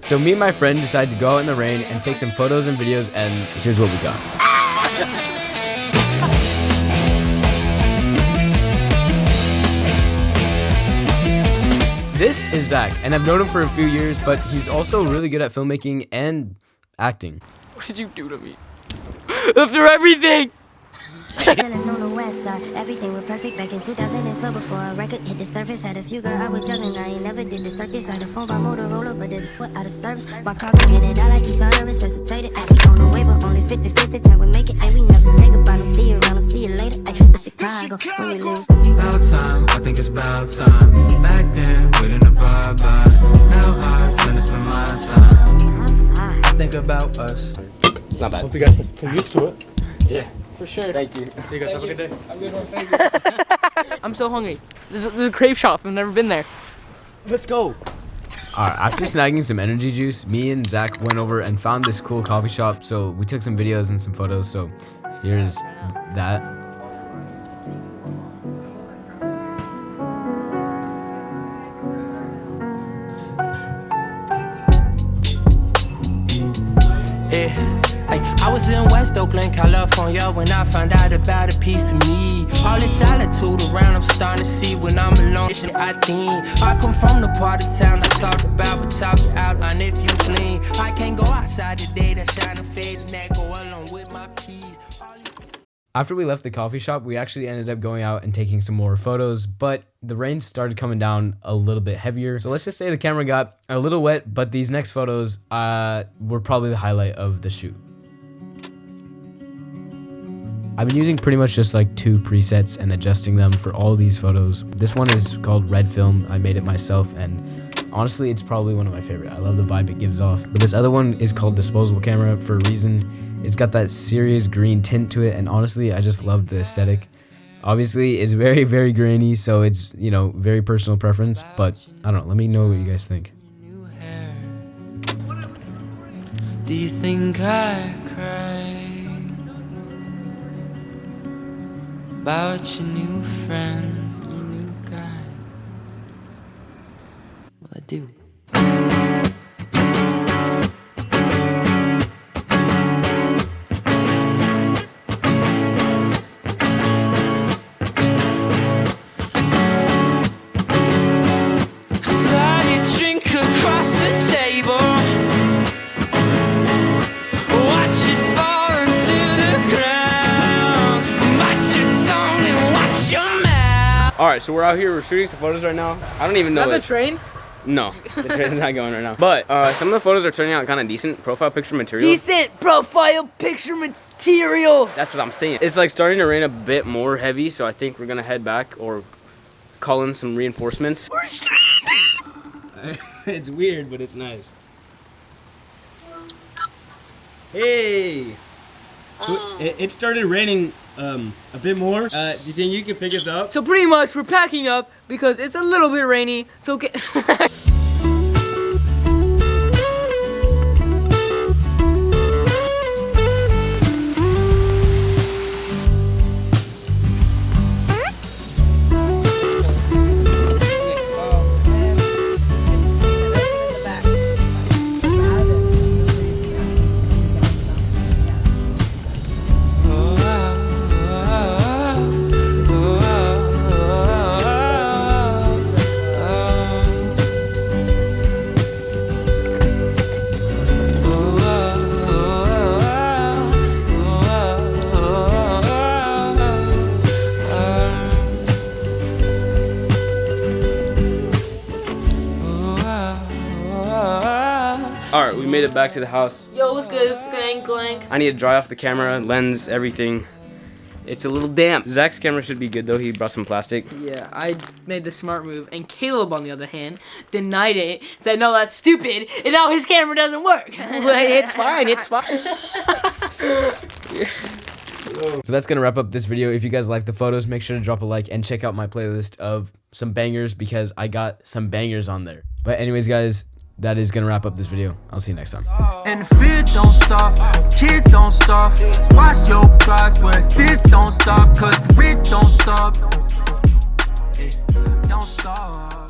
So me and my friend decided to go out in the rain and take some photos and videos, and here's what we got. This is Zach, and I've known him for a few years, but he's also really good at filmmaking and acting. What did you do to me? After everything! On the west side, everything was perfect back in 2012 before a record hit the surface. Had a few girl I was juggling, I ain't never did the circus. Had a phone by Motorola, but it went out of service. My car gon' get it, I like each other, resuscitated. Ay, we on the way, but only 50-50 time we make it. Ay, we never say goodbye, don't see you around, don't see you later. Ay, it's Chicago, when you lose. About time, I think it's about time. Back then, waiting to bye-bye. Now I tend to spend my time. Think about us. It's not bad. Hope you guys get used to it. Yeah. For sure. Thank you. You guys have a good day. I'm good one. Thank you. I'm so hungry. There's a crave shop. I've never been there. Let's go. Alright, after snagging some energy juice, me and Zach went over and found this cool coffee shop. So we took some videos and some photos. So here's that. I was in West Oakland, California, when I found out about a piece of me. All this solitude around, I'm starting to see when I'm alone. I think I come from the part of town I talked about, but talk your outline if you clean. I can't go outside today, that shine and fade, and that go along with my peace. After we left the coffee shop, we actually ended up going out and taking some more photos, but the rain started coming down a little bit heavier. So let's just say the camera got a little wet, but these next photos were probably the highlight of the shoot. I've been using pretty much just like 2 presets and adjusting them for all these photos. This one is called Red Film. I made it myself, and honestly, it's probably one of my favorite. I love the vibe it gives off. But this other one is called Disposable Camera for a reason. It's got that serious green tint to it, and honestly, I just love the aesthetic. Obviously, it's very, very grainy, so it's, you know, very personal preference, but I don't know. Let me know what you guys think. Do you think I cry about your new friends, your new guy? Well, I do. Slide drink across the table. Watch it fall into the ground. Bite your tongue and watch your mouth. Alright, so we're out here, we're shooting some photos right now. I don't even know. Is that the train? No, the train's not going right now. But some of the photos are turning out kind of decent profile picture material. Decent profile picture material. That's what I'm saying. It's like starting to rain a bit more heavy, so I think we're gonna head back or call in some reinforcements. We're stranded. It's weird, but it's nice. Hey! So it started raining a bit more. Do you think you can pick us up? So pretty much we're packing up because it's a little bit rainy. So get Alright, we made it back to the house. Yo, what's good? Skank Glank. I need to dry off the camera, lens, everything. It's a little damp. Zach's camera should be good though. He brought some plastic. Yeah, I made the smart move, and Caleb, on the other hand, denied it. Said, "No, that's stupid," and now his camera doesn't work. It's fine. It's fine. So that's gonna wrap up this video. If you guys like the photos, make sure to drop a like and check out my playlist of some bangers because I got some bangers on there. But anyways, guys, that is gonna wrap up this video. I'll see you next time. And the fear don't stop, kids don't stop. Watch your progress, this don't stop, cause the grit don't stop. Don't stop.